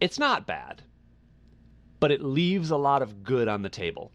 It's not bad, but it leaves a lot of good on the table.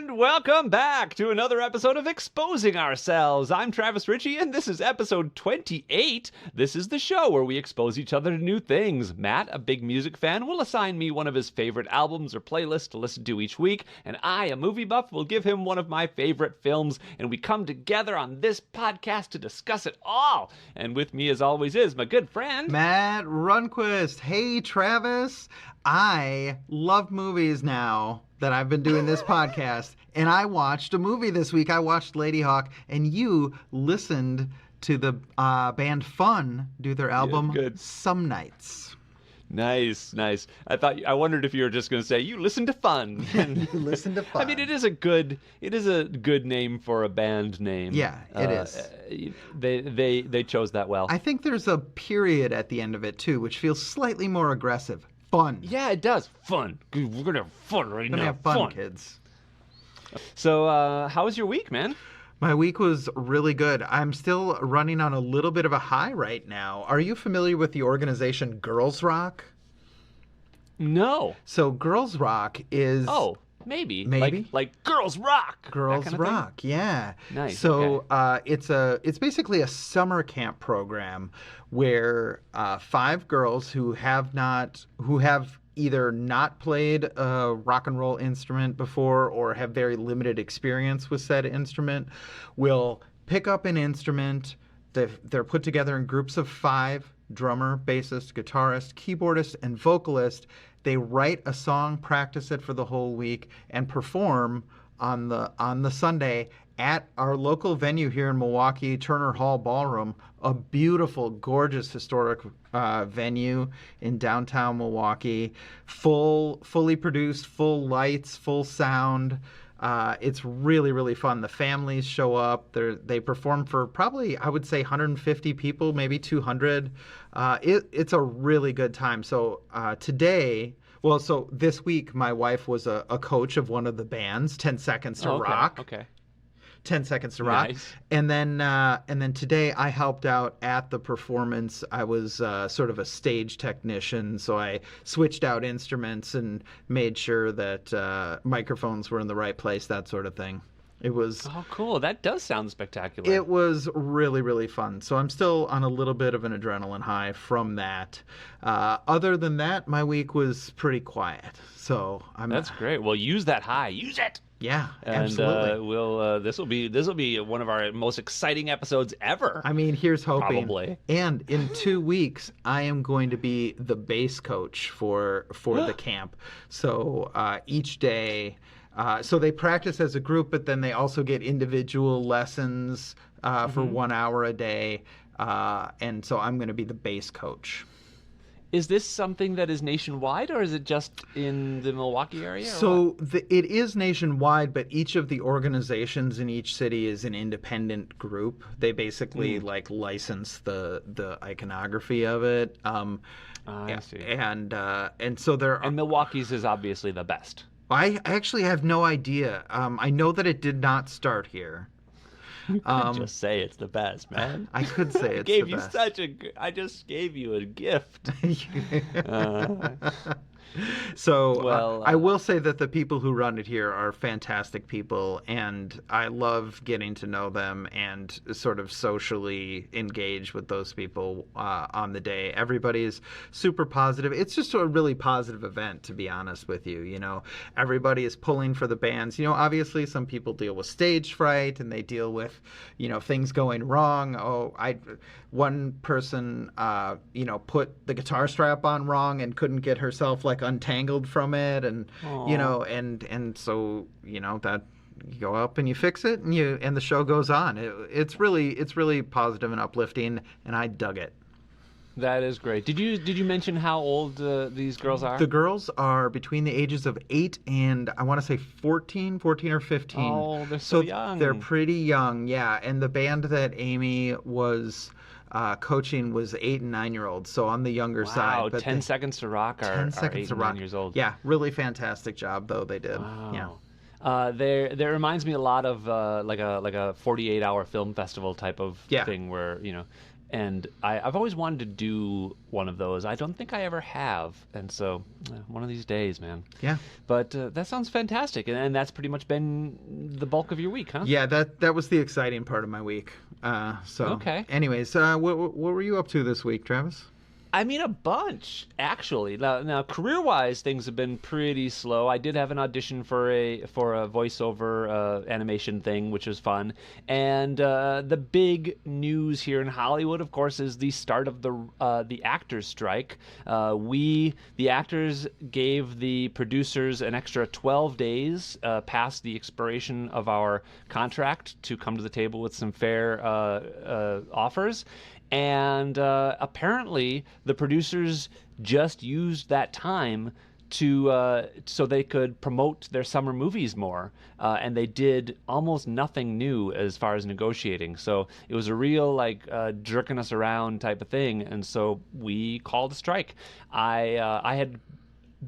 And welcome back to another episode of Exposing Ourselves. I'm Travis Ritchie, and this is episode 28. This is the show where we expose each other to new things. Matt, a big music fan, will assign me one of his favorite albums or playlists to listen to each week, and I, a movie buff, will give him one of my favorite films, and we come together on this podcast to discuss it all. And with me, as always, is my good friend... Matt Runquist. Hey, Travis. I love movies now that I've been doing this podcast, and I watched a movie this week. I watched Ladyhawke, and you listened to the band Fun do their album Some Nights. Nice. I wondered if you were just going to say you listen to Fun. You listen to Fun. I mean, it is a good name for a band name. Yeah, it is. They chose that well. I think there's a period at the end of it too, which feels slightly more aggressive. Fun. Yeah, it does. Fun. We're gonna have fun right now. We're gonna have fun, kids. So, how was your week, man? My week was really good. I'm still running on a little bit of a high right now. Are you familiar with the organization Girls Rock? No. So Girls Rock is... Oh, maybe. Maybe? Like Girls Rock. Girls kind of Rock, yeah. Nice. So okay. It's basically a summer camp program where 5 girls who have either not played a rock and roll instrument before or have very limited experience with said instrument will pick up an instrument. They're put together in groups of 5, drummer, bassist, guitarist, keyboardist, and vocalist. They write a song, practice it for the whole week, and perform on the Sunday at our local venue here in Milwaukee, Turner Hall Ballroom, a beautiful, gorgeous, historic venue in downtown Milwaukee. Fully produced, full lights, full sound. It's really, really fun. The families show up. They perform for probably, I would say, 150 people, maybe 200. It's a really good time. So this week, my wife was a coach of one of the bands, 10 Seconds to Rock. Okay. 10 Seconds to Rock. Nice. And then today I helped out at the performance. I was sort of a stage technician, so I switched out instruments and made sure that microphones were in the right place, that sort of thing. It was... Oh, cool. That does sound spectacular. It was really, really fun. So I'm still on a little bit of an adrenaline high from that. Other than that, my week was pretty quiet. So That's great. Well, use that high. Use it. Yeah, and, absolutely. This will be one of our most exciting episodes ever. I mean, here's hoping. Probably. And in 2 weeks, I am going to be the bass coach for the camp. So each day, so they practice as a group, but then they also get individual lessons for 1 hour a day. And so I'm going to be the bass coach. Is this something that is nationwide, or is it just in the Milwaukee area? So it is nationwide, but each of the organizations in each city is an independent group. They basically license the iconography of it. I see. And so there. And Milwaukee's is obviously the best. I actually have no idea. I know that it did not start here. You could just say it's the best, man. I could say it's the best. I just gave you a gift. So I will say that the people who run it here are fantastic people, and I love getting to know them and sort of socially engage with those people on the day. Everybody's super positive. It's just a really positive event, to be honest with you. You know, everybody is pulling for the bands. You know, obviously some people deal with stage fright and they deal with, things going wrong. One person, put the guitar strap on wrong and couldn't get herself untangled from it, and Aww. and so that you go up and you fix it, and the show goes on. It's really positive and uplifting, and I dug it. That is great. Did you mention how old these girls are? The girls are between the ages of 8 and I want to say 14 or 15. Oh, they're so young. They're pretty young, yeah. And the band that Amy was coaching was 8 and 9-year-olds, so on the younger side. Wow, But 10 Seconds to Rock are 8 and 9 years old. Yeah, really fantastic job though they did. Wow. Yeah. There reminds me a lot of like a 48-hour film festival type of thing where And I've always wanted to do one of those. I don't think I ever have. And so one of these days, man. Yeah. But that sounds fantastic. And that's pretty much been the bulk of your week, huh? Yeah, that was the exciting part of my week. Okay. Anyways, what were you up to this week, Travis? I mean, a bunch, actually. Now, career-wise, things have been pretty slow. I did have an audition for a voiceover animation thing, which was fun. And the big news here in Hollywood, of course, is the start of the actors' strike. The actors, gave the producers an extra 12 days past the expiration of our contract to come to the table with some fair offers. And apparently, the producers just used that time to so they could promote their summer movies more, and they did almost nothing new as far as negotiating. So it was a real jerking us around type of thing, and so we called a strike. I had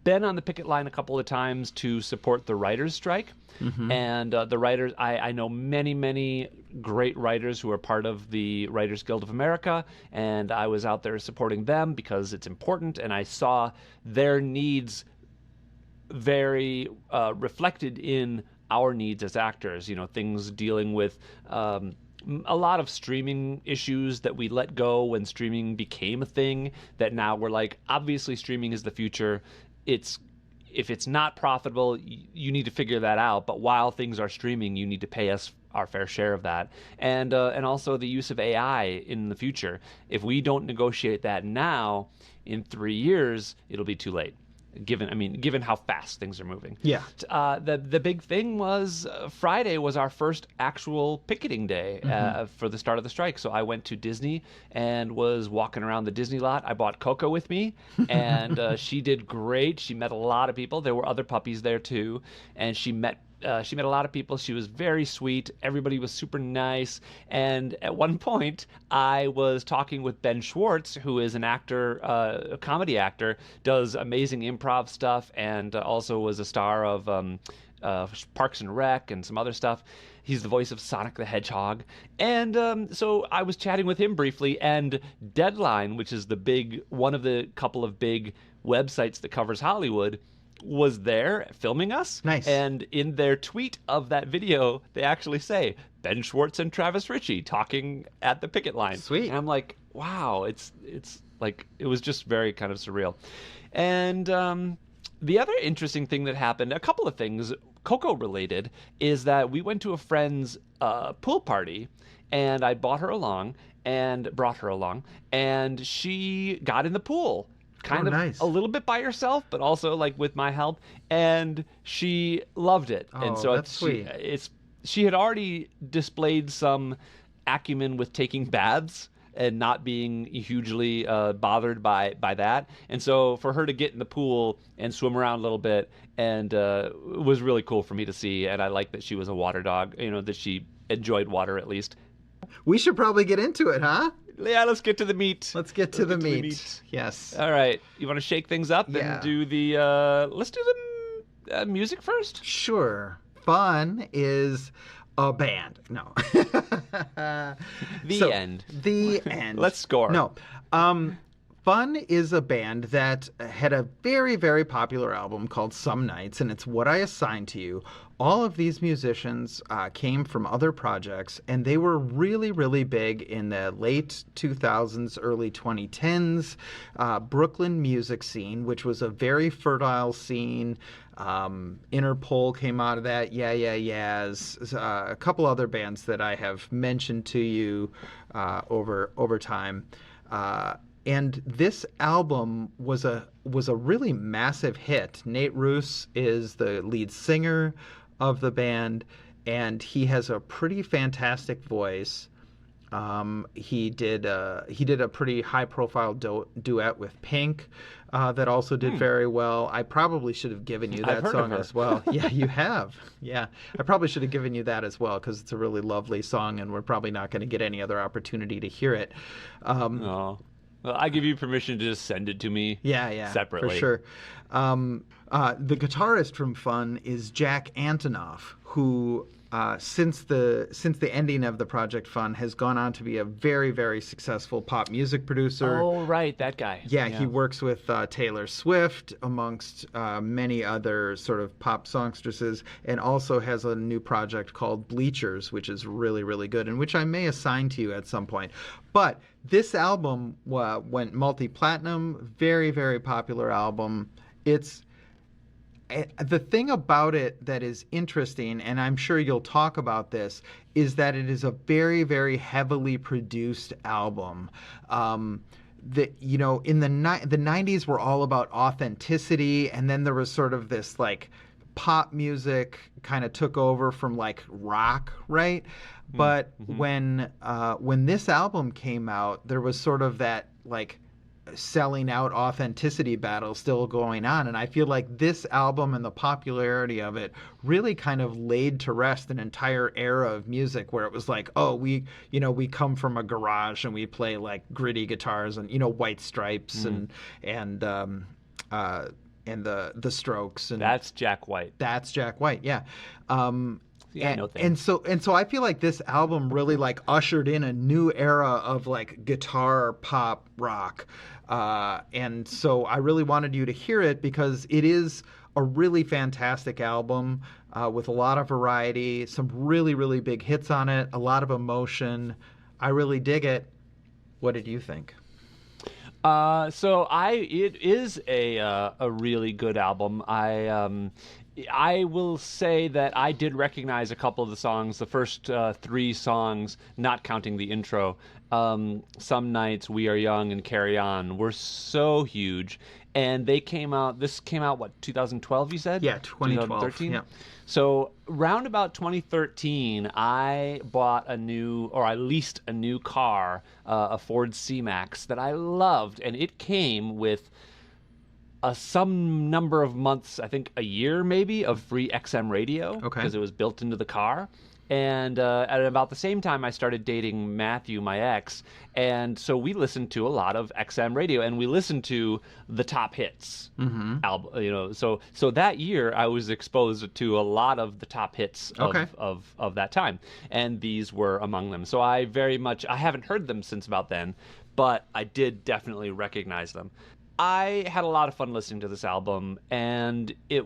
been on the picket line a couple of times to support the writers' strike. Mm-hmm. And the writers, I know many great writers who are part of the Writers Guild of America, and I was out there supporting them because it's important, and I saw their needs very reflected in our needs as actors. You know, things dealing with a lot of streaming issues that we let go when streaming became a thing, that now we're like, obviously streaming is the future. If it's not profitable, you need to figure that out. But while things are streaming, you need to pay us our fair share of that. And also the use of AI in the future. If we don't negotiate that now, in 3 years, it'll be too late. Given how fast things are moving. Yeah. The big thing was Friday was our first actual picketing day for the start of the strike. So I went to Disney and was walking around the Disney lot. I bought Coco with me, and she did great. She met a lot of people. There were other puppies there too, and she met a lot of people. She was very sweet. Everybody was super nice. And at one point, I was talking with Ben Schwartz, who is an actor, a comedy actor, does amazing improv stuff, and also was a star of Parks and Rec and some other stuff. He's the voice of Sonic the Hedgehog. And so I was chatting with him briefly, and Deadline, which is one of the couple of big websites that covers Hollywood, was there filming us. Nice. And in their tweet of that video, they actually say Ben Schwartz and Travis Ritchie talking at the picket line. Sweet. And I'm like, wow, it's like, it was just very kind of surreal. And the other interesting thing that happened, a couple of things Coco related, is that we went to a friend's pool party, and I brought her along, and she got in the pool. Kind of nice. A little bit by herself, but also like with my help, and she loved it. And so that's sweet. She had already displayed some acumen with taking baths and not being hugely bothered by that. And so for her to get in the pool and swim around a little bit, and it was really cool for me to see. And I like that she was a water dog. You know, that she enjoyed water at least. We should probably get into it, huh? Yeah, let's get to the meat. Let's get to the meat. Yes. All right. You want to shake things up and do the... let's do the music first? Sure. Fun is a band. No. The end. The end. Let's score. No. Fun is a band that had a very, very popular album called Some Nights, and it's what I assigned to you. All of these musicians came from other projects, and they were really, really big in the late 2000s, early 2010s Brooklyn music scene, which was a very fertile scene. Interpol came out of that. Yeah, Yeahs. A couple other bands that I have mentioned to you over time. And this album was a really massive hit. Nate Ruess is the lead singer of the band, and he has a pretty fantastic voice. He did a pretty high-profile duet with Pink that also did very well. I probably should have given you that song as well. Yeah, you have. Yeah, I probably should have given you that as well because it's a really lovely song, and we're probably not going to get any other opportunity to hear it. Oh. Well, I give you permission to just send it to me. Separately. For sure. The guitarist from Fun is Jack Antonoff, who since the ending of the Project Fund, has gone on to be a very, very successful pop music producer. Oh, right, that guy. Yeah, he works with Taylor Swift, amongst many other sort of pop songstresses, and also has a new project called Bleachers, which is really, really good, and which I may assign to you at some point. But this album went multi-platinum, very, very popular album. The thing about it that is interesting, and I'm sure you'll talk about this, is that it is a very, very heavily produced album. In the 90s were all about authenticity, and then there was sort of this like pop music kind of took over from like rock, right? But when this album came out, there was sort of that like selling out authenticity battle still going on, and I feel like this album and the popularity of it really kind of laid to rest an entire era of music where it was like, oh, we come from a garage and we play like gritty guitars and White Stripes and the Strokes, and that's Jack White. Yeah. Yeah, no and so I feel like this album really like ushered in a new era of like guitar pop rock, and so I really wanted you to hear it because it is a really fantastic album with a lot of variety, some really, really big hits on it, a lot of emotion. I really dig it. What did you think? It is a really good album. I will say that I did recognize a couple of the songs. The first 3 songs, not counting the intro, Some Nights, We Are Young, and Carry On, were so huge. And this came out, what, 2012, you said? Yeah, 2012. 2013? Yeah. So round about 2013, I leased a new car, a Ford C-Max, that I loved. And it came with some number of months, I think a year maybe, of free XM radio, because it was built into the car. And at about the same time, I started dating Matthew, my ex, and so we listened to a lot of XM radio, and we listened to the top hits album. So that year I was exposed to a lot of the top hits of that time, and these were among them. So I haven't heard them since about then, but I did definitely recognize them. I had a lot of fun listening to this album, and it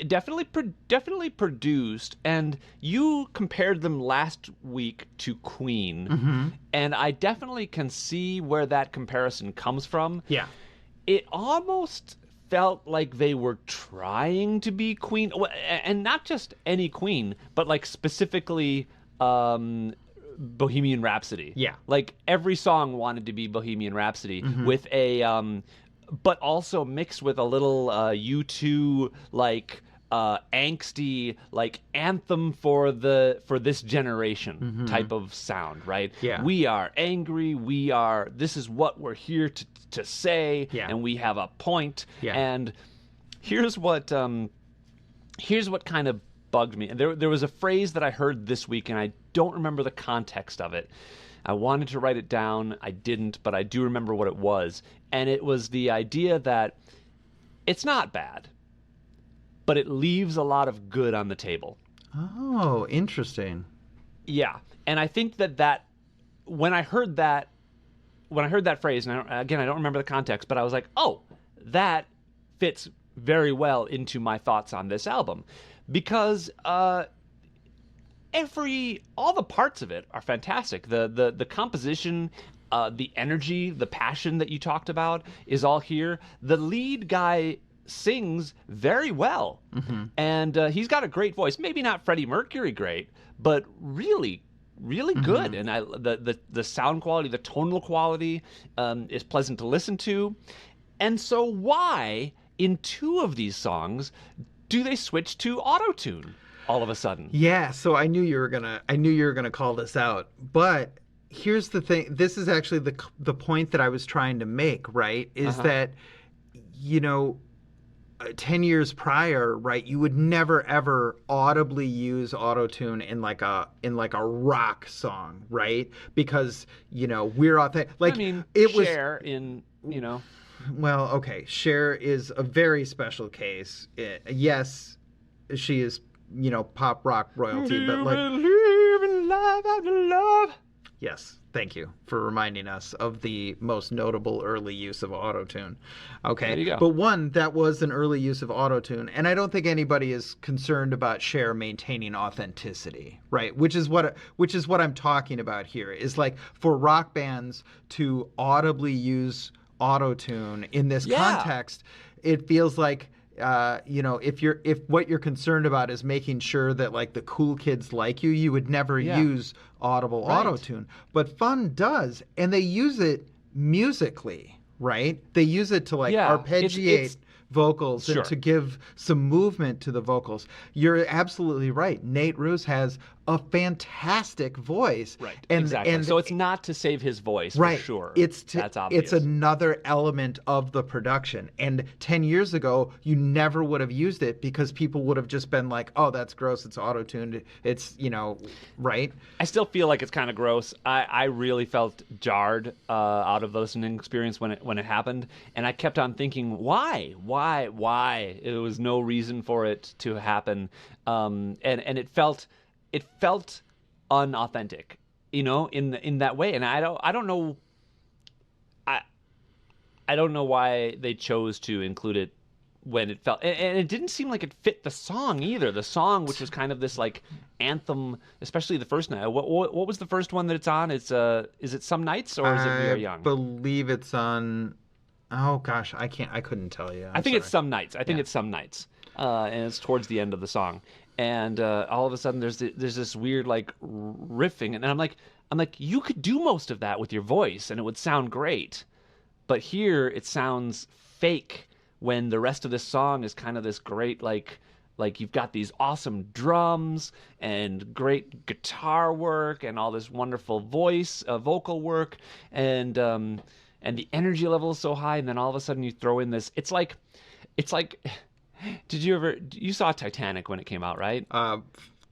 definitely produced. And you compared them last week to Queen, and I definitely can see where that comparison comes from. Yeah, it almost felt like they were trying to be Queen, and not just any Queen, but like specifically Bohemian Rhapsody. Yeah. Like every song wanted to be Bohemian Rhapsody with a but also mixed with a little U2 like angsty like anthem for this generation type of sound, right? Yeah. We are angry, this is what we're here to say, and we have a point. Yeah. And here's what kind of bugged me. And there was a phrase that I heard this week, and I don't remember the context of it. I wanted to write it down. I didn't, but I do remember what it was. And it was the idea that it's not bad, but it leaves a lot of good on the table. Oh, interesting. Yeah. And I think that when I heard that phrase, and I don't remember the context, but I was like, oh, that fits very well into my thoughts on this album. Because all the parts of it are fantastic. The composition, the energy, the passion that you talked about is all here. The lead guy sings very well, and he's got a great voice. Maybe not Freddie Mercury great, but really, really good. And the sound quality, the tonal quality is pleasant to listen to. And so why in 2 of these songs do they switch to auto-tune all of a sudden? Yeah, so I knew you were gonna call this out. But here's the thing. This is actually the point that I was trying to make, right? Is that 10 years prior, right, you would never ever audibly use auto-tune in like a rock song, right? Because we're authentic. Like, I mean, it was Cher in Well, okay, Cher is a very special case. Yes, she is pop rock royalty, but like, believe in love after love. yes, thank you for reminding us of the most notable early use of autotune. Okay, There you go. but one, that was an early use of autotune, and I don't think anybody is concerned about Cher maintaining authenticity, right? Which is what I'm talking about here. Is like for rock bands to audibly use autotune in this context, it feels like if what you're concerned about is making sure that like the cool kids like you would never use audible autotune. But Fun does, and they use it musically, right? They use it to like arpeggiate vocals and to give some movement to the vocals. You're absolutely right. Nate Ruess has a fantastic voice. Right. And, exactly. And, so it's not to save his voice, right, for sure. That's obvious. It's another element of the production. And 10 years ago, you never would have used it because people would have just been like, oh, that's gross. It's auto-tuned. It's, right? I still feel like it's kind of gross. I really felt jarred out of the listening experience when it happened. And I kept on thinking, why? There was no reason for it to happen. And it felt unauthentic, in that way. And I don't know. I don't know why they chose to include it when it felt, and it didn't seem like it fit the song either. The song, which was kind of this like anthem, especially the first night. What was the first one that it's on? It's is it Some Nights or is it We Are Young? I believe it's on. Oh gosh, I couldn't tell you. I think it's Some Nights. I think it's Some Nights, and it's towards the end of the song. And all of a sudden, there's this weird like riffing, and I'm like, you could do most of that with your voice, and it would sound great. But here, it sounds fake when the rest of this song is kind of this great like you've got these awesome drums and great guitar work and all this wonderful vocal work, and the energy level is so high, and then all of a sudden you throw in this. It's like. You saw Titanic when it came out, right?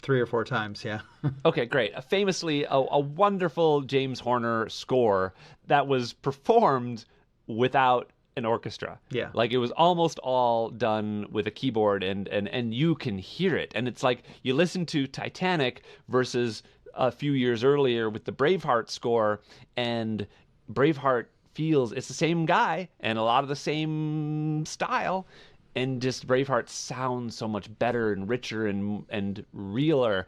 3 or 4 times, yeah. Okay, great. Famously, a wonderful James Horner score that was performed without an orchestra. Yeah. Like it was almost all done with a keyboard, and you can hear it. And it's like you listen to Titanic versus a few years earlier with the Braveheart score, and Braveheart feels it's the same guy and a lot of the same style. And just Braveheart sounds so much better and richer and realer.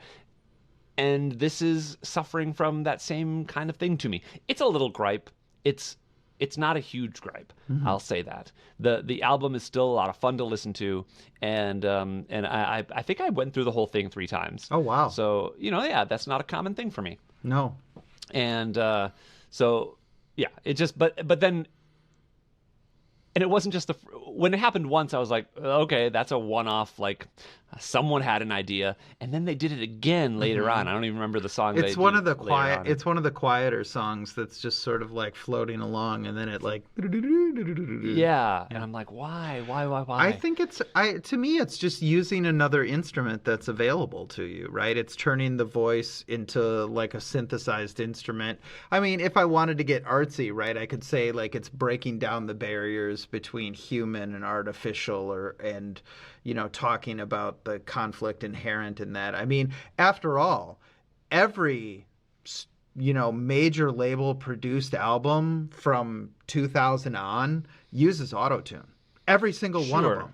And this is suffering from that same kind of thing to me. It's a little gripe. It's not a huge gripe. Mm-hmm. I'll say that. The album is still a lot of fun to listen to, and I think I went through the whole thing 3 times. Oh wow! So that's not a common thing for me. No. And so yeah, it just but then. And it wasn't just when it happened once, I was like, okay, that's a one-off, like someone had an idea, and then they did it again later on. I don't even remember the song. It's one of the quieter songs that's just sort of like floating along, and then it like and I'm like, why? I think to me it's just using another instrument that's available to you, right? It's turning the voice into like a synthesized instrument. I mean, if I wanted to get artsy, right, I could say like it's breaking down the barriers between human and artificial, and talking about the conflict inherent in that. I mean, after all, every major label produced album from 2000 on uses autotune. Every single one of them.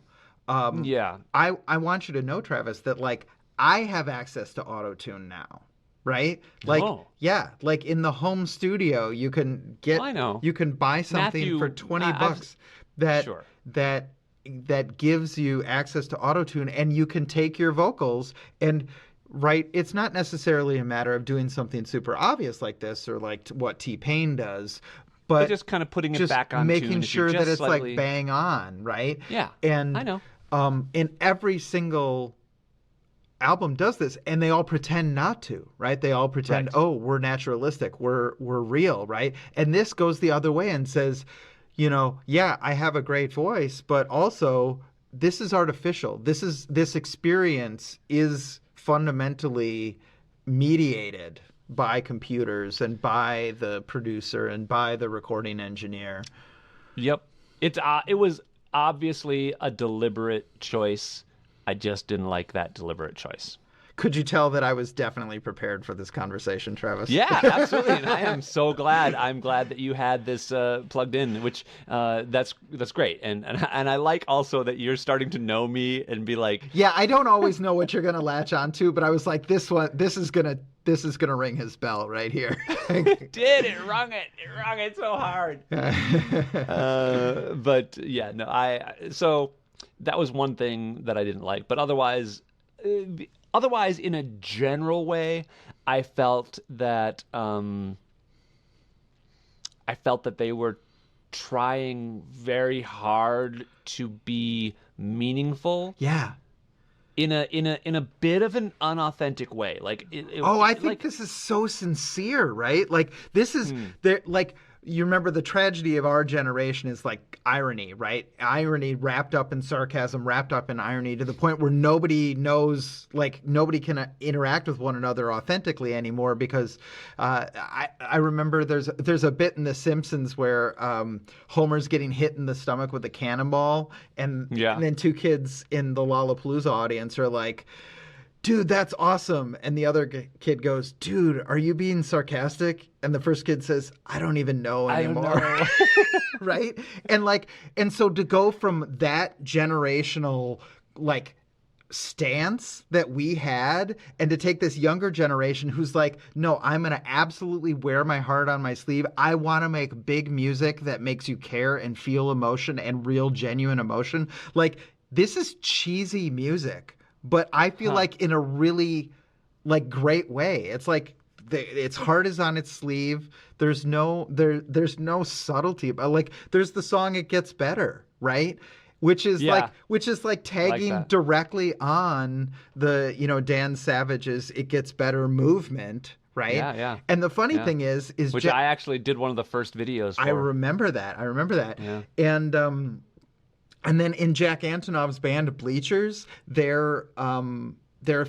I want you to know, Travis, that like I have access to autotune now. Right? Like, like in the home studio, you can get, you can buy something for $20 that gives you access to autotune, and you can take your vocals and it's not necessarily a matter of doing something super obvious like this or like what T-Pain does, but just kind of putting it back on, making sure that it's like bang on, right? Yeah. And I know. In every single album does this, and they all pretend not to, right? They all pretend, oh, we're naturalistic, we're real, right? And this goes the other way and says, I have a great voice, but also this is artificial. This experience is fundamentally mediated by computers and by the producer and by the recording engineer. Yep. It was obviously a deliberate choice. I just didn't like that deliberate choice. Could you tell that I was definitely prepared for this conversation, Travis? Yeah, absolutely. And I am so glad. I'm glad that you had this plugged in, which that's great. And I like also that you're starting to know me and be like, yeah, I don't always know what you're gonna latch onto, but I was like, this is gonna ring his bell right here. it rung it so hard. But yeah, no, so that was one thing that I didn't like, but otherwise, in a general way, I felt that they were trying very hard to be meaningful. Yeah. In a bit of an unauthentic way. Like I think this is so sincere, right? Like this is like, you remember the tragedy of our generation is like irony, right? Irony wrapped up in sarcasm, wrapped up in irony, to the point where nobody knows, like nobody can interact with one another authentically anymore, because I remember there's a bit in The Simpsons where Homer's getting hit in the stomach with a cannonball, and then two kids in the Lollapalooza audience are like, dude, that's awesome. And the other kid goes, dude, are you being sarcastic? And the first kid says, I don't even know anymore. I don't know. Right? And so to go from that generational, like, stance that we had, and to take this younger generation who's like, no, I'm going to absolutely wear my heart on my sleeve. I want to make big music that makes you care and feel emotion and real, genuine emotion. Like, this is cheesy music, but I feel like in a really, like, great way. It's like its heart is on its sleeve. There's no subtlety, but like there's the song "It Gets Better," right? Which is like tagging like directly on the Dan Savage's "It Gets Better" movement. Right? Yeah. And the funny thing is which I actually did one of the first videos for. I remember that. Yeah. And then in Jack Antonoff's band Bleachers, their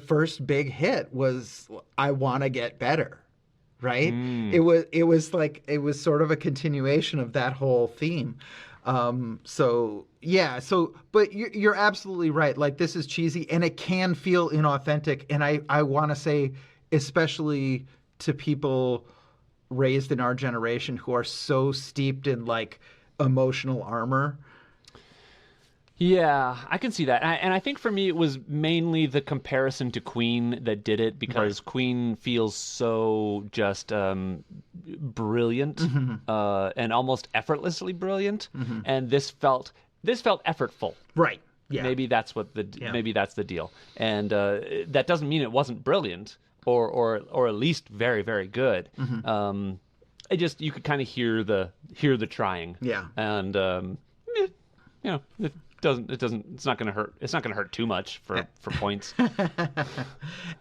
first big hit was "I Want to Get Better," right? It was sort of a continuation of that whole theme. But you're absolutely right. Like, this is cheesy and it can feel inauthentic. And I want to say, especially to people raised in our generation who are so steeped in like emotional armor. Yeah, I can see that. And I think for me, it was mainly the comparison to Queen that did it, because Queen feels so just brilliant and almost effortlessly brilliant. And this felt effortful. Right. Yeah. Maybe that's the deal. And that doesn't mean it wasn't brilliant or at least very, very good. You could kind of hear the trying. Yeah. And it's not going to hurt. It's not going to hurt too much for points.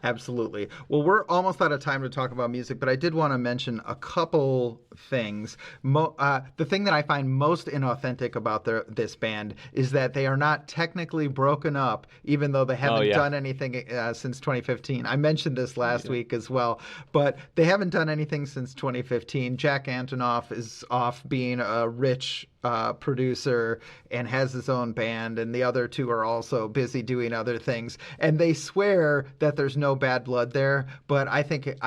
Absolutely. Well, we're almost out of time to talk about music, but I did want to mention a couple things. The thing that I find most inauthentic about this band is that they are not technically broken up, even though they haven't done anything since 2015. I mentioned this last week as well, but they haven't done anything since 2015. Jack Antonoff is off being a rich producer and has his own band, and the other two are also busy doing other things, and they swear that there's no bad blood there, but I think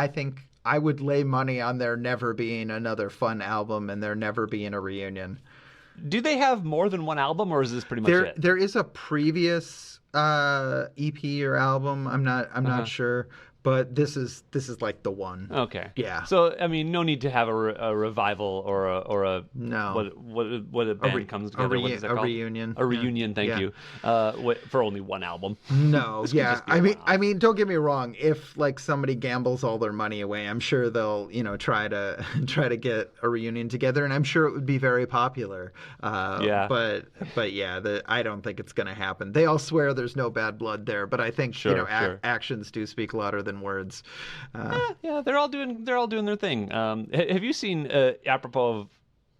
I would lay money on there never being another fun album and there never being a reunion. Do they have more than one album, or is this pretty much it? There is a previous EP or album. I'm not sure, but this is like the one. Okay. Yeah. So I mean, no need to have a revival or a no. What a band comes together. What is it called? A reunion. A reunion. Thank you. For only one album. No. Yeah. I mean, don't get me wrong. If like somebody gambles all their money away, I'm sure they'll try to get a reunion together, and I'm sure it would be very popular. Yeah. But yeah, I don't think it's going to happen. They all swear there's no bad blood there, but I think actions do speak louder than words. Yeah, they're all doing their thing. Have you seen, apropos of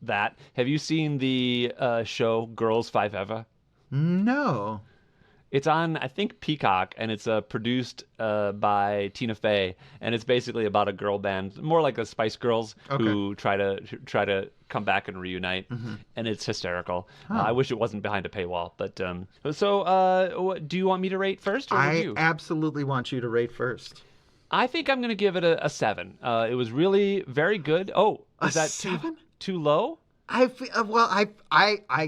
that, have you seen the show Girls Five Eva? No. It's on, I think, Peacock, and it's produced by Tina Fey, and it's basically about a girl band, more like the Spice Girls, Okay. who try to come back and reunite, and it's hysterical. I wish it wasn't behind a paywall, but do you want me to rate first, or would I you? absolutely want you to rate first. I think I'm going to give it a 7. It was really very good. Oh, is that 7? too low? I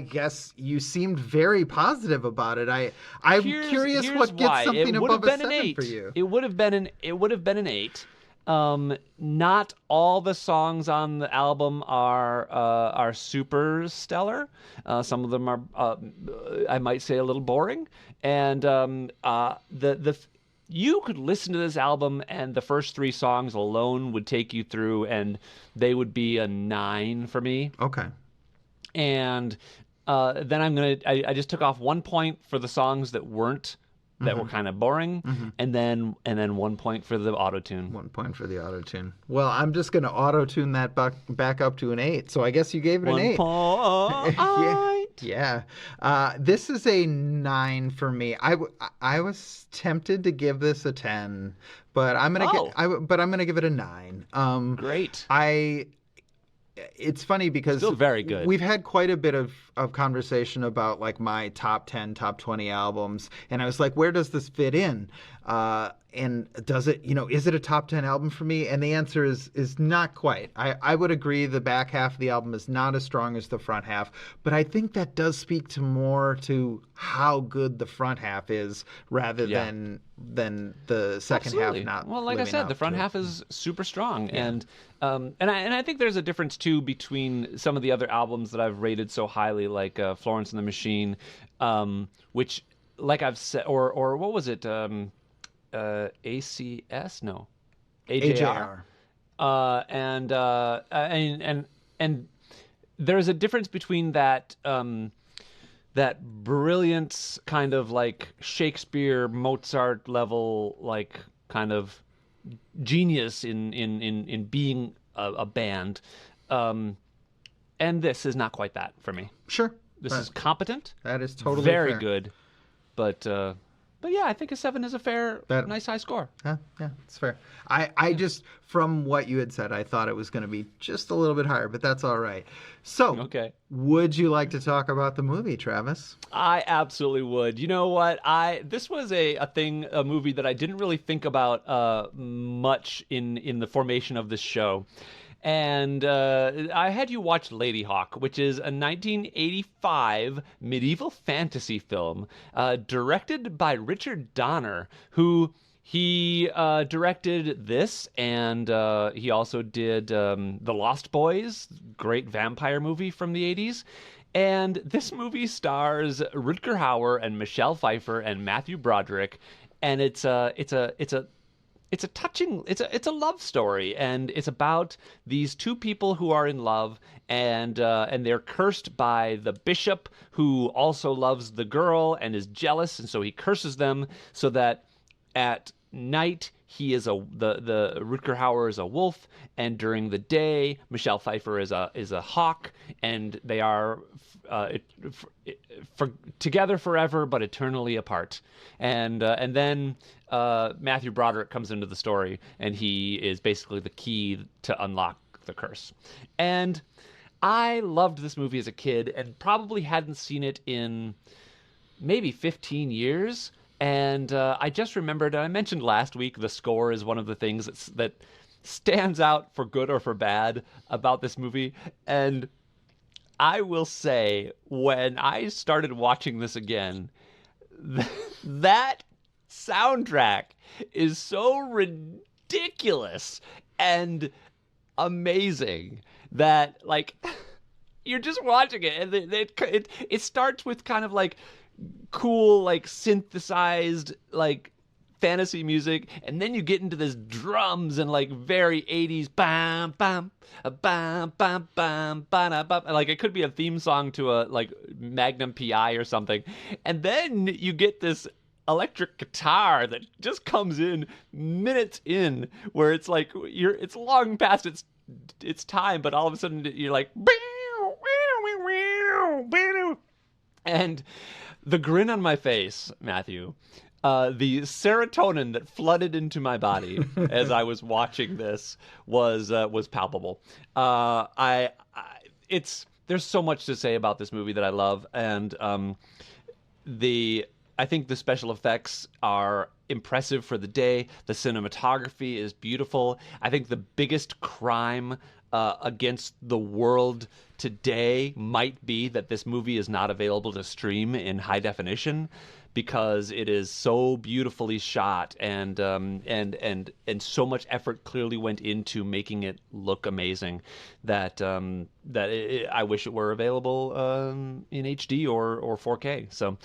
guess you seemed very positive about it. I'm curious here's what gets why. something It would above have a been an 7 8. for you. It would have been an 8. Not all the songs on the album are super stellar. Some of them are, I might say, a little boring. And you could listen to this album, and the first 3 songs alone would take you through, and they would be a 9 for me. Okay. And then I just took off 1 point for the songs that were kind of boring, and then 1 point for the auto-tune. 1 point for the auto-tune. Well, I'm just going to auto-tune that back up to an 8. So I guess you gave it an 8. 1 point. Yeah. This is a 9 for me. I was tempted to give this a 10, but I'm gonna give it a 9. Great. It's funny because Still very good. We've had quite a bit of conversation about like my top 10, top 20 albums, and I was like, where does this fit in? And does it, is it a top 10 album for me? And the answer is not quite. I would agree the back half of the album is not as strong as the front half, but I think that does speak to more to how good the front half is rather than the second Absolutely. half not. Well, like I living said, up the front to it. half is super strong, and I think there's a difference too between some of the other albums that I've rated so highly, like Florence and the Machine, which, like I've said, or what was it? ACS? No, AJR. And there's a difference between that that brilliant kind of like Shakespeare, Mozart level, like kind of genius in being a band, and this is not quite that for me. Sure. This is competent. That is totally very fair. good, but yeah, I think a 7 is a fair, nice high score. Yeah, it's fair. I just, from what you had said, I thought it was going to be just a little bit higher, but that's all right. So, Okay. Would you like to talk about the movie, Travis? I absolutely would. You know what? This was a movie that I didn't really think about much in the formation of this show. And I had you watch Ladyhawke, which is a 1985 medieval fantasy film directed by Richard Donner, who he directed this, and he also did The Lost Boys, great vampire movie from the 80s. And this movie stars Rutger Hauer and Michelle Pfeiffer and Matthew Broderick, and it's a touching, it's a love story, and it's about these two people who are in love, and they're cursed by the bishop, who also loves the girl and is jealous, and so he curses them so that at night he is the Rutger Hauer is a wolf, and during the day Michelle Pfeiffer is a hawk, and they are together forever but eternally apart. And then Matthew Broderick comes into the story, and he is basically the key to unlock the curse. And I loved this movie as a kid, and probably hadn't seen it in maybe 15 years. And I just remembered, and I mentioned last week, the score is one of the things that stands out for good or for bad about this movie. And I will say, when I started watching this again, that soundtrack is so ridiculous and amazing that, like, you're just watching it, and it starts with kind of like cool, like synthesized, like fantasy music, and then you get into this drums and like very 80s bam bam bam bam bam bam bam, like it could be a theme song to a like Magnum PI or something, and then you get this electric guitar that just comes in minutes in, where it's like it's long past its time, but all of a sudden you're like, and The grin on my face, Matthew, the serotonin that flooded into my body as I was watching this was palpable. It's there's so much to say about this movie that I love, and the I think the special effects are impressive for the day. The cinematography is beautiful. I think the biggest crime against the world today might be that this movie is not available to stream in high definition, because it is so beautifully shot, and so much effort clearly went into making it look amazing that I wish it were available in HD or 4K. So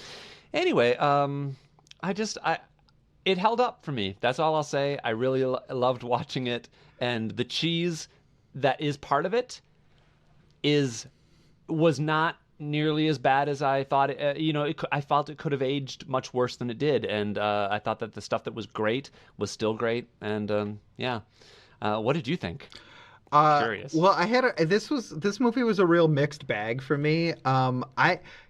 anyway, it held up for me. That's all I'll say. I really loved watching it, and the cheese that is part of it was not nearly as bad as I thought. I felt it could have aged much worse than it did, and I thought that the stuff that was great was still great. And yeah, what did you think? Curious. Well, this movie was a real mixed bag for me.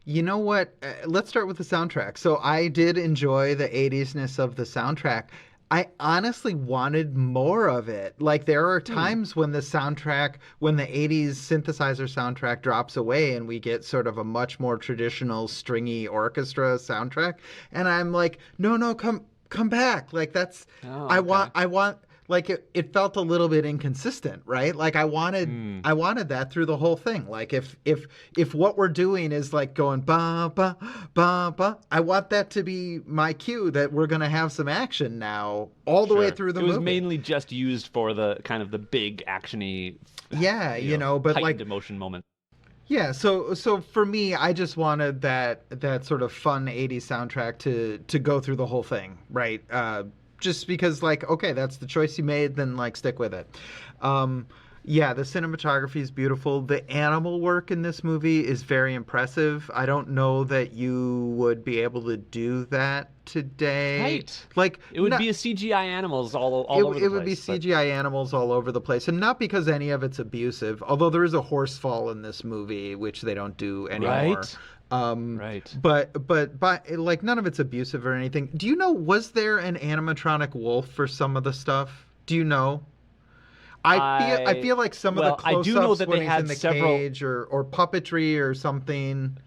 You know what? Let's start with the soundtrack. So I did enjoy the 80s-ness of the soundtrack. I honestly wanted more of it. Like, there are times when the 80s synthesizer soundtrack drops away and we get sort of a much more traditional stringy orchestra soundtrack. And I'm like, no, come back. Like, that's, okay. I want, like, it felt a little bit inconsistent, right? Like, I wanted that through the whole thing. Like, if what we're doing is like going ba ba ba ba, I want that to be my cue that we're gonna have some action now all the way through the movie. It was mainly just used for the kind of the big actiony, but heightened like emotion moment. Yeah, so for me, I just wanted that sort of fun 80s soundtrack to go through the whole thing, right? Just because, like, okay, that's the choice you made, then, like, stick with it. Yeah, the cinematography is beautiful. The animal work in this movie is very impressive. I don't know that you would be able to do that today. Right. Like, it would be a CGI animals all over the place. It would be CGI animals all over the place, and not because any of it's abusive, although there is a horse fall in this movie, which they don't do anymore. Right. But like, none of it's abusive or anything. Do you know, was there an animatronic wolf for some of the stuff? Do you know? I feel like some of the close-ups I do know that when they he's had in the several cage or puppetry or something.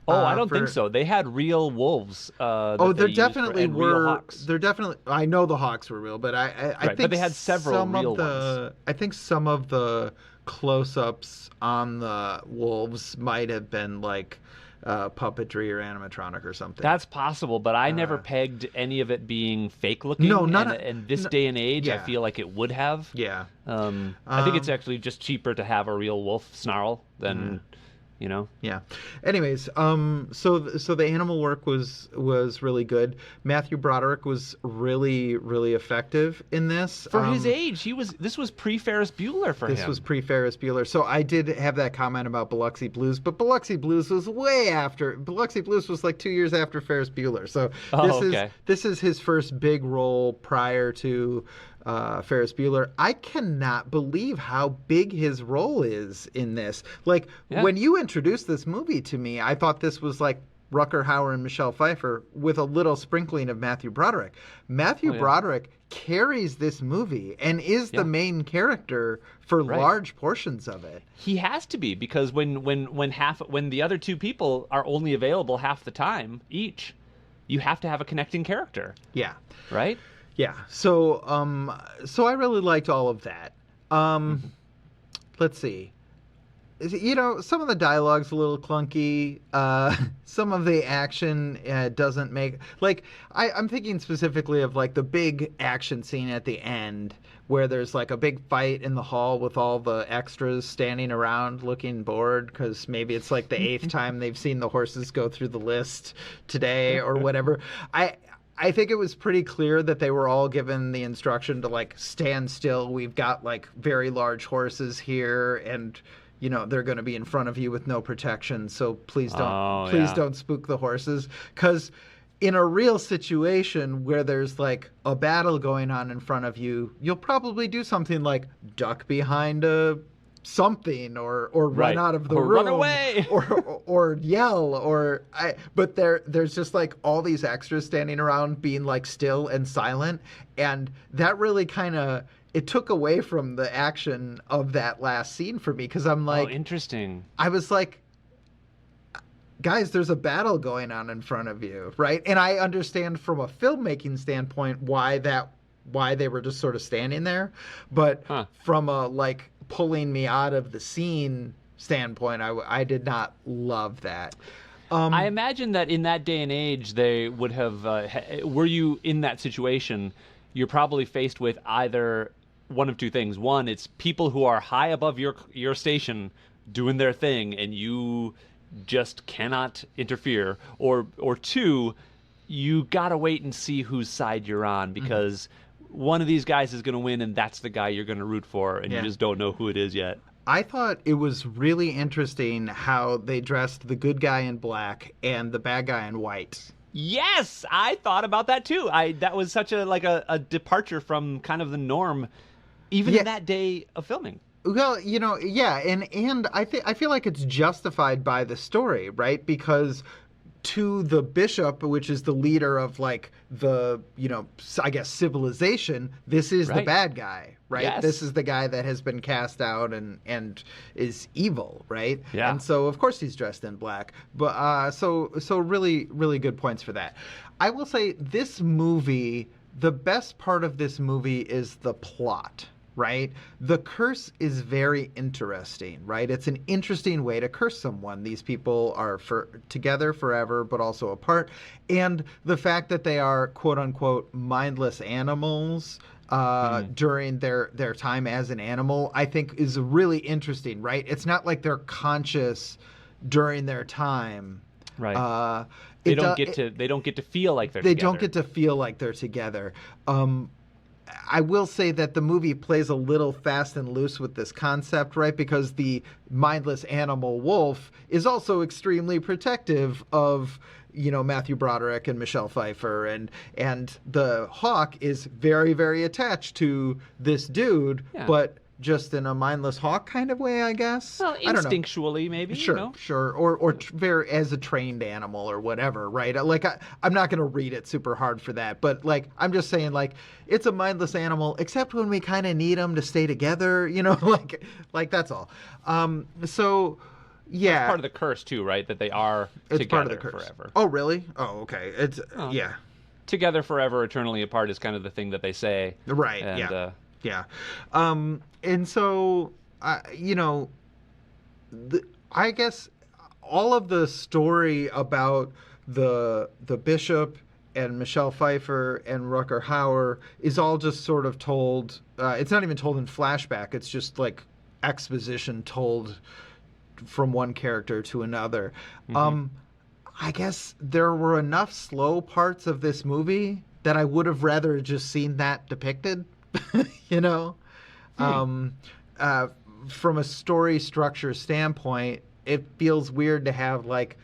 I don't think so. They had real wolves. There definitely were. Real hawks. There definitely. I know the hawks were real, but I think but they had several real ones. I think some of the close-ups on the wolves might have been like puppetry or animatronic or something. That's possible, but I never pegged any of it being fake looking. No, in this day and age, I feel like it would have. Yeah. I think it's actually just cheaper to have a real wolf snarl than. Yeah. Anyways, so the animal work was really good. Matthew Broderick was really, really effective in this. For his age, this was pre-Ferris Bueller for him. This was pre-Ferris Bueller. So I did have that comment about Biloxi Blues, but Biloxi Blues was way after. Biloxi Blues was like 2 years after Ferris Bueller. So this is his first big role prior to Ferris Bueller. I cannot believe how big his role is in this. Like, when you introduced this movie to me, I thought this was like Rutger Hauer and Michelle Pfeiffer with a little sprinkling of Matthew Broderick. Matthew Broderick carries this movie and is the main character for large portions of it. He has to be, because when the other two people are only available half the time each, you have to have a connecting character. Yeah. Right? Yeah, so I really liked all of that. Let's see. Some of the dialogue's a little clunky. Some of the action doesn't make... Like, I'm thinking specifically of, like, the big action scene at the end where there's, like, a big fight in the hall with all the extras standing around looking bored because maybe it's, like, the 8th time they've seen the horses go through the list today or whatever. I think it was pretty clear that they were all given the instruction to, like, stand still. We've got, like, very large horses here, and, they're going to be in front of you with no protection. So please don't spook the horses. Because in a real situation where there's, like, a battle going on in front of you, you'll probably do something like duck behind a something or run Right. out of the Or room run away. or yell but there's just like all these extras standing around being like still and silent, and that really kind of it took away from the action of that last scene for me, because I'm like, oh, interesting. I was like, guys, there's a battle going on in front of you, right? And I understand from a filmmaking standpoint why they were just sort of standing there, but from a like pulling me out of the scene standpoint, I did not love that. I imagine that in that day and age, they would have. Were you in that situation? You're probably faced with either one of two things. One, it's people who are high above your station doing their thing, and you just cannot interfere. Or two, you gotta wait and see whose side you're on, because one of these guys is going to win, and that's the guy you're going to root for, and you just don't know who it is yet. I thought it was really interesting how they dressed the good guy in black and the bad guy in white. Yes, I thought about that too. That was such a departure from kind of the norm, even in that day of filming. Well, and I feel like it's justified by the story, right? Because to the bishop, which is the leader of like the, I guess civilization, this is the bad guy, right? Yes. This is the guy that has been cast out and is evil, right? Yeah. And so of course he's dressed in black. But so really, really good points for that. I will say this movie, the best part of this movie is the plot. Right? The curse is very interesting, right? It's an interesting way to curse someone. These people are together forever, but also apart. And the fact that they are, quote unquote, mindless animals during their time as an animal, I think is really interesting, right? It's not like they're conscious during their time. Right. They don't get to feel like they're together. They don't get to feel like they're together. I will say that the movie plays a little fast and loose with this concept, right? Because the mindless animal wolf is also extremely protective of, Matthew Broderick and Michelle Pfeiffer, and the hawk is very, very attached to this dude, but just in a mindless hawk kind of way, I guess. Well, instinctually, maybe. Sure. Or very as a trained animal or whatever, right? Like, I'm not going to read it super hard for that, but like, I'm just saying, like, it's a mindless animal, except when we kind of need them to stay together, like that's all. So, yeah. It's part of the curse too, right? That they are together part of the curse. Forever. Oh, really? Oh, okay. It's yeah. Together forever, eternally apart is kind of the thing that they say. Right. And, yeah. And so, I guess all of the story about the bishop and Michelle Pfeiffer and Rutger Hauer is all just sort of told. It's not even told in flashback. It's just like exposition told from one character to another. I guess there were enough slow parts of this movie that I would have rather just seen that depicted. From a story structure standpoint, it feels weird to have like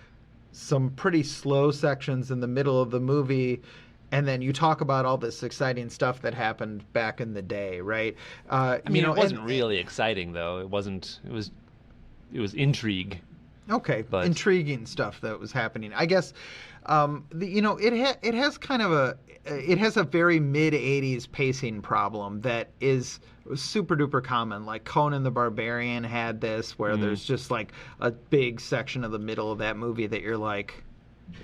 some pretty slow sections in the middle of the movie, and then you talk about all this exciting stuff that happened back in the day, right? It wasn't really exciting though. It wasn't. It was intrigue. Okay, but intriguing stuff that was happening. I guess, it has kind of it has a very mid-'80s pacing problem that is super duper common. Like Conan the Barbarian had this, where there's just like a big section of the middle of that movie that you're like,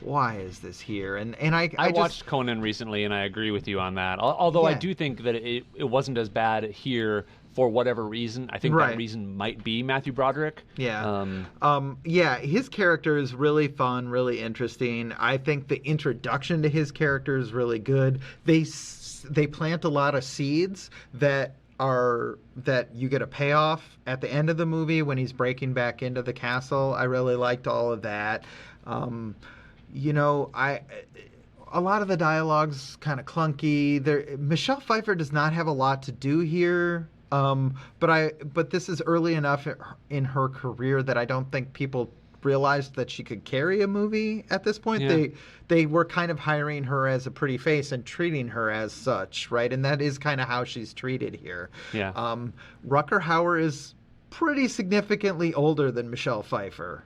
why is this here? And I watched Conan recently, and I agree with you on that. Although I do think that it wasn't as bad here for whatever reason. I think that reason might be Matthew Broderick. Yeah. His character is really fun, really interesting. I think the introduction to his character is really good. They plant a lot of seeds that you get a payoff at the end of the movie when he's breaking back into the castle. I really liked all of that. A lot of the dialogue's kind of clunky. Michelle Pfeiffer does not have a lot to do here. But this is early enough in her career that I don't think people realized that she could carry a movie at this point. Yeah. They were kind of hiring her as a pretty face and treating her as such, right? And that is kind of how she's treated here. Yeah. Rutger Hauer is pretty significantly older than Michelle Pfeiffer.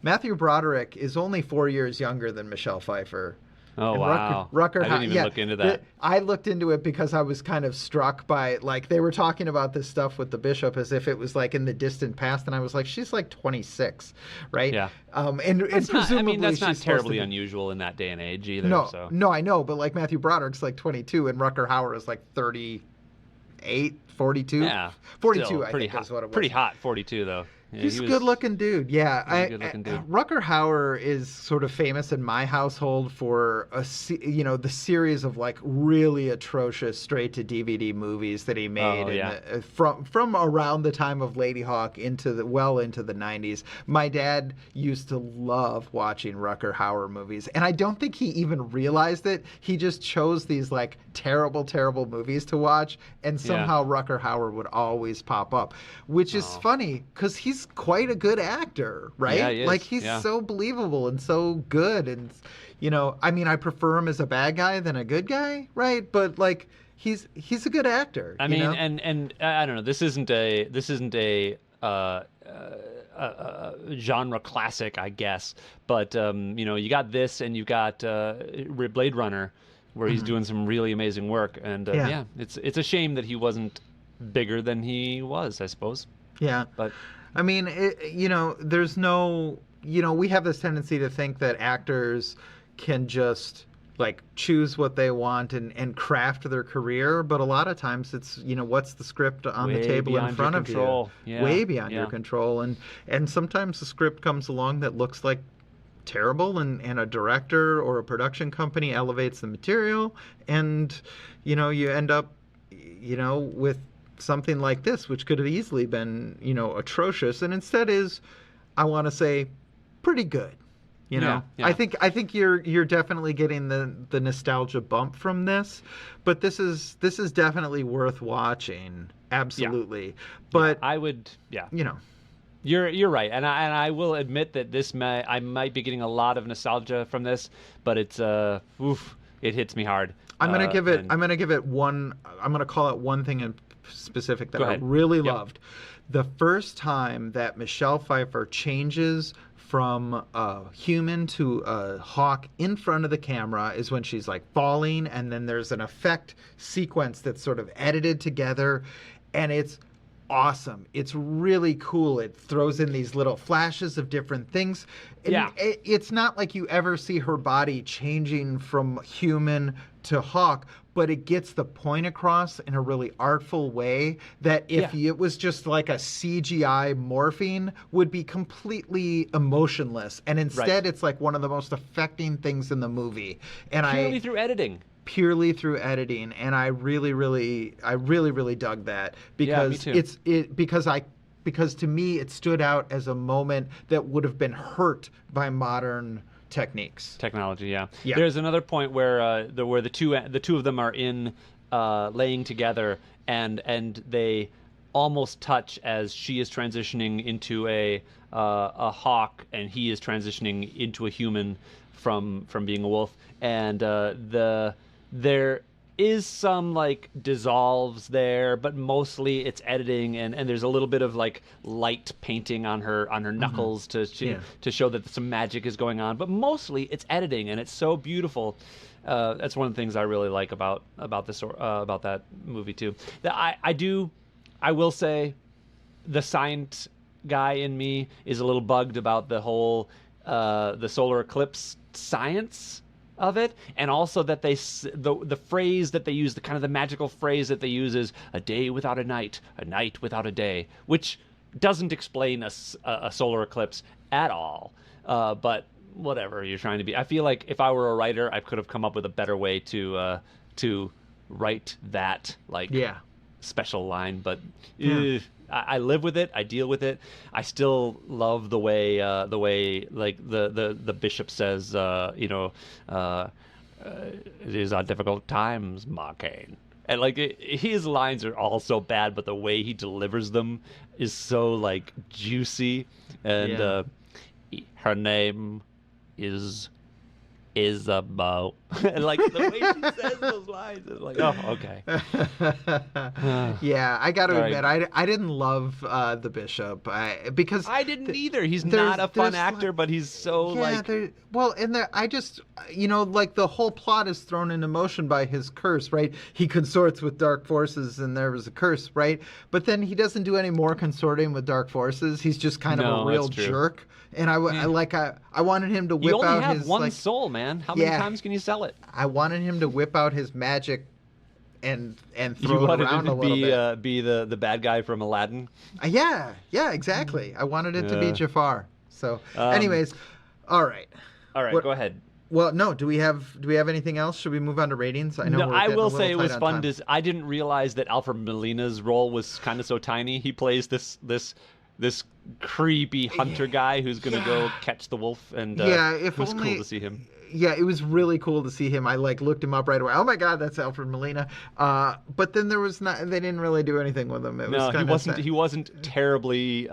Matthew Broderick is only 4 years younger than Michelle Pfeiffer. Oh, And wow. Rucker I didn't even look into that. I looked into it because I was kind of struck by, like, they were talking about this stuff with the bishop as if it was, like, in the distant past, and I was like, she's, like, 26, right? Yeah. And presumably I mean, that's not she's supposed terribly to be... unusual in that day and age either. No, so. no, I know, but, like, Matthew Broderick's, like, 22, and Rucker Hauer is, like, 38, 42? Yeah. 42, Still I pretty think hot, is what it was. Pretty hot, 42, though. Yeah, He's a good-looking dude. Yeah, a good-looking dude. Rucker Hauer is sort of famous in my household for the series of like really atrocious straight-to-DVD movies that he made from around the time of Ladyhawke into the 90s. My dad used to love watching Rucker Hauer movies, and I don't think he even realized it. He just chose these like terrible, terrible movies to watch, and somehow Rucker Hauer would always pop up, which is funny because he's quite a good actor, right? Yeah, he is. Like he's so believable and so good, and I mean, I prefer him as a bad guy than a good guy, right? But like he's a good actor. I mean, and I don't know. This isn't a genre classic, I guess. But you got this, and you got Blade Runner, where he's doing some really amazing work. And it's a shame that he wasn't bigger than he was, I suppose. Yeah, but. I mean, there's no, we have this tendency to think that actors can just like choose what they want and craft their career, but a lot of times it's, what's the script on the table in front of you, way beyond your control, and sometimes the script comes along that looks like terrible, and a director or a production company elevates the material, and you end up with something like this, which could have easily been, atrocious, and instead is, I want to say, pretty good. I think you're definitely getting the nostalgia bump from this, but this is definitely worth watching. Absolutely. Yeah. But I would, You're right, and I will admit that I might be getting a lot of nostalgia from this, but it's it hits me hard. I'm gonna give it one. I'm gonna call it one thing in specific that I really loved. The first time that Michelle Pfeiffer changes from a human to a hawk in front of the camera is when she's like falling, and then there's an effect sequence that's sort of edited together, and it's awesome. It's really cool. It throws in these little flashes of different things. And it's not like you ever see her body changing from human to hawk, but it gets the point across in a really artful way that if it was just like a CGI morphing, would be completely emotionless. And instead it's like one of the most affecting things in the movie. And purely through editing. Purely through editing, and I really dug that because because to me it stood out as a moment that would have been hurt by modern technology. Yeah. There's another point where the two of them are in laying together, and they almost touch as she is transitioning into a hawk, and he is transitioning into a human from being a wolf, and there is some like dissolves there, but mostly it's editing, and there's a little bit of like light painting on her knuckles to show that some magic is going on, but mostly it's editing, and it's so beautiful. That's one of the things I really like about that movie too. That I will say, the science guy in me is a little bugged about the whole the solar eclipse science of it, and also that the phrase that they use, the kind of the magical phrase that they use is a day without a night without a day, which doesn't explain a solar eclipse at all. But whatever you're trying to be, I feel like if I were a writer, I could have come up with a better way to write that special line. But I live with it. I deal with it. I still love the way like the bishop says, it is our difficult times, Marcaine. And like his lines are all so bad, but the way he delivers them is so like juicy. And her name is Isabeau. Like the way she says those lines is like, oh, okay. Yeah, I got to All admit, right. I didn't love the Bishop because I didn't either. He's there's- not a fun there's actor, like- but he's so yeah, like. well, and there, I just, like the whole plot is thrown into motion by his curse, right? He consorts with dark forces, and there was a curse, right? But then he doesn't do any more consorting with dark forces. He's just kind of No, a real that's true. jerk. And I wanted him to whip You only out have his one like, soul, man. How many Yeah. times can you sell it? I wanted him to whip out his magic and You throw it wanted around him a to little bit. be the bad guy from Aladdin. Yeah, exactly. I wanted it to be Yeah. Jafar. So, Um, anyways, all right. All right, What- go ahead. Well, no. Do we have anything else? Should we move on to ratings? I know. No, we're I getting will a little say it was tight on fun. time. I didn't realize that Alfred Molina's role was kind of so tiny. He plays this creepy hunter guy who's gonna go catch the wolf, and If it was only, cool to see him. Yeah, it was really cool to see him. I looked him up right away. Oh my God, that's Alfred Molina. But then there was not. They didn't really do anything with him. It was No, he kinda wasn't. sad. He wasn't terribly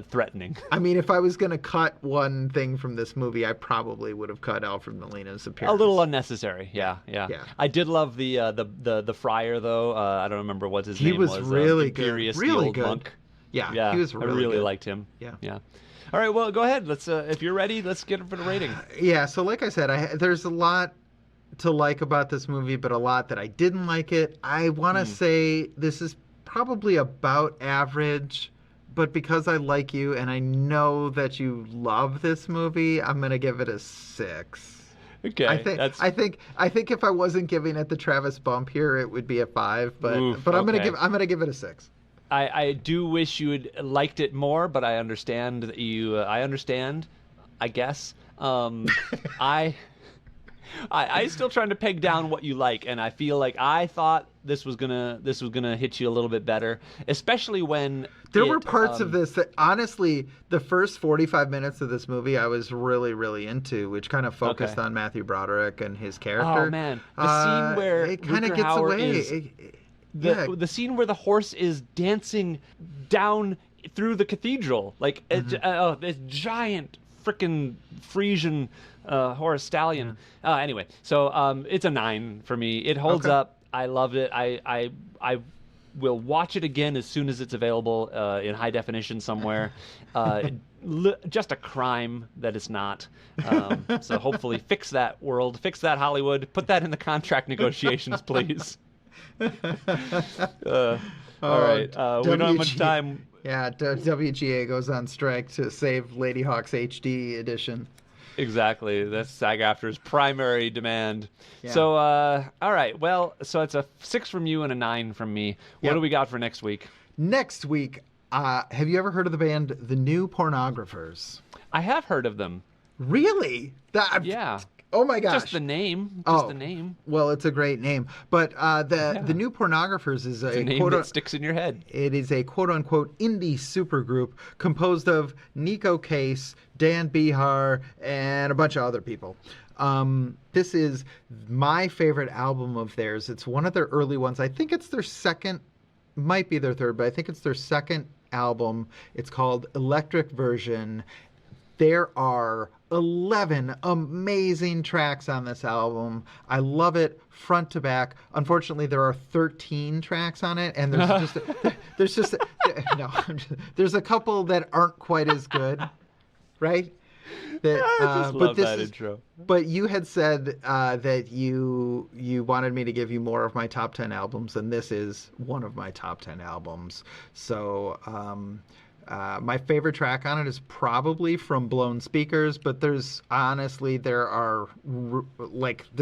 threatening. I mean, if I was gonna cut one thing from this movie, I probably would have cut Alfred Molina's A appearance. little unnecessary. Yeah. Yeah. I did love the friar though. I don't remember what his He name was really good. Imperious, the Really old good. monk. Yeah, he was really I really good. liked him. Yeah. All right, well, go ahead. Let's if you're ready, let's get it for the rating. Yeah, so like I said, there's a lot to like about this movie, but a lot that I didn't like it. I want to say this is probably about average, but because I like you and I know that you love this movie, I'm gonna give it a 6. Okay, I think if I wasn't giving it the Travis bump here, it would be a 5. But Oof, I'm okay. gonna give it a 6. I do wish you had liked it more, but I understand that you. I understand, I guess. I still trying to peg down what you like, and I feel like I thought this was gonna hit you a little bit better, especially when There were parts of this that honestly, the first 45 minutes of this movie I was really, really into, which kind of focused on Matthew Broderick and his character. Oh man, the scene where it kind of Rutger gets Hauer away. is- the scene where the horse is dancing down through the cathedral, like this giant frickin' Frisian horse stallion. Anyway, so it's a 9 for me. It holds up. I loved it. I will watch it again as soon as it's available in high definition somewhere. Just a crime that it's not. So hopefully fix that world, fix that Hollywood, put that in the contract negotiations, please. All right. We don't have much time. Yeah, WGA goes on strike to save Ladyhawke's HD edition. Exactly. That's SAG-AFTRA's primary demand. Yeah. So, all right. Well, so it's a 6 from you and a 9 from me. What do we got for next week? Next week, have you ever heard of the band The New Pornographers? I have heard of them. Really? Yeah. Oh my gosh. Just the name. The name. Well, it's a great name. But the New Pornographers is It's a name that sticks in your head. It is a quote-unquote indie supergroup composed of Nico Case, Dan Bihar, and a bunch of other people. This is my favorite album of theirs. It's one of their early ones. I think it's their second, might be their third, but I think it's their second album. It's called Electric Version. There are 11 amazing tracks on this album. I love it front to back. Unfortunately, there are 13 tracks on it, and there's a couple that aren't quite as good, right? I just love that intro. But you had said that you wanted me to give you more of my top 10 albums, and this is one of my top 10 albums. So my favorite track on it is probably From Blown Speakers, but there's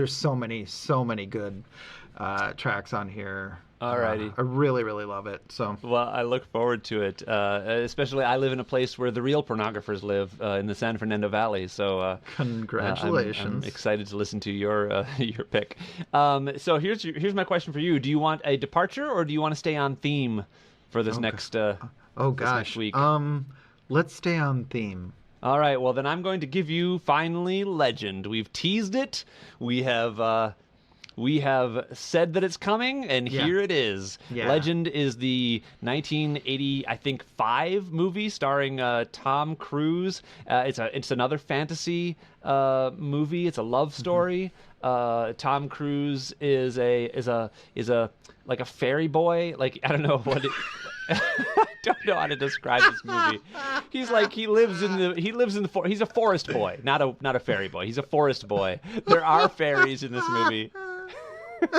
so many good tracks on here. Alrighty. I really, really love it. So Well, I look forward to it. Especially, I live in a place where the real pornographers live, in the San Fernando Valley. So congratulations. I'm excited to listen to your your pick. So here's my question for you. Do you want a departure, or do you want to stay on theme for this next next week? Let's stay on theme. All right. Well, then I'm going to give you finally Legend. We've teased it. We have We have said that it's coming, and here it is. Yeah. Legend is the 1980, I think, 5 movie starring Tom Cruise. It's another fantasy movie. It's a love story. Tom Cruise is a like a fairy boy. Like, I don't know what. I don't know how to describe this movie. He's like he lives in the forest. He's a forest boy, not a fairy boy. He's a forest boy. There are fairies in this movie.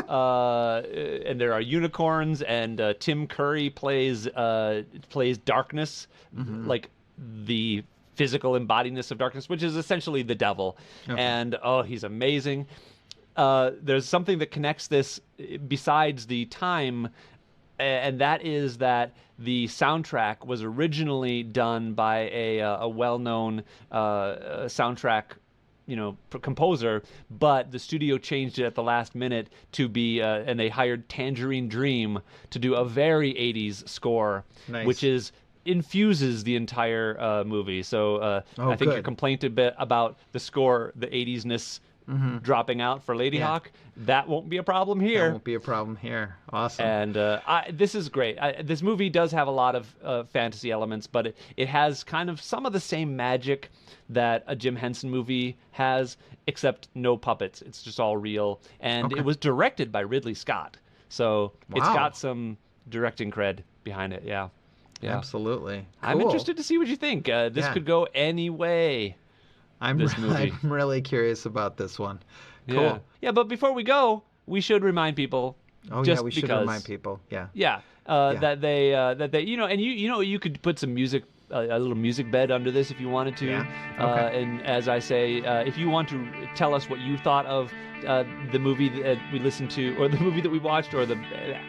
And there are unicorns, and Tim Curry plays darkness, like the physical embodiness of darkness, which is essentially the devil. Okay. And he's amazing. There's something that connects this besides the time, and that is that the soundtrack was originally done by a well-known soundtrack composer, but the studio changed it at the last minute to be, and they hired Tangerine Dream to do a very 80s score, nice. Which infuses the entire movie. So I think your complaint a bit about the score, the 80s-ness dropping out for Ladyhawke, that won't be a problem here. That won't be a problem here. Awesome. And this is great. This movie does have a lot of fantasy elements, but it has kind of some of the same magic that a Jim Henson movie has, except no puppets. It's just all real. And it was directed by Ridley Scott. So it's got some directing cred behind it. Yeah. Absolutely. Cool. I'm interested to see what you think. This could go any way. I'm really curious about this one. Cool. Yeah, but before we go, we should remind people. We should remind people. Yeah. That they and you could put some music, a little music bed under this if you wanted to. Yeah. Okay. And as I say, if you want to tell us what you thought of the movie that we listened to, or the movie that we watched, or the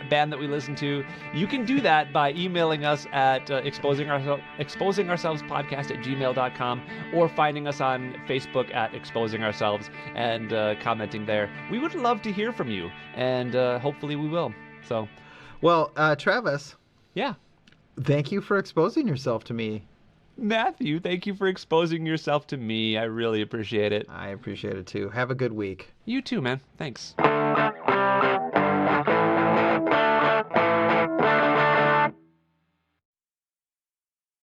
band that we listened to, you can do that by emailing us at exposingourselvespodcast@gmail.com, or finding us on Facebook at Exposing Ourselves and commenting there. We would love to hear from you, and hopefully we will. So, well, Travis. Yeah. Thank you for exposing yourself to me. Matthew, thank you for exposing yourself to me. I really appreciate it. I appreciate it too. Have a good week. You too, man. Thanks.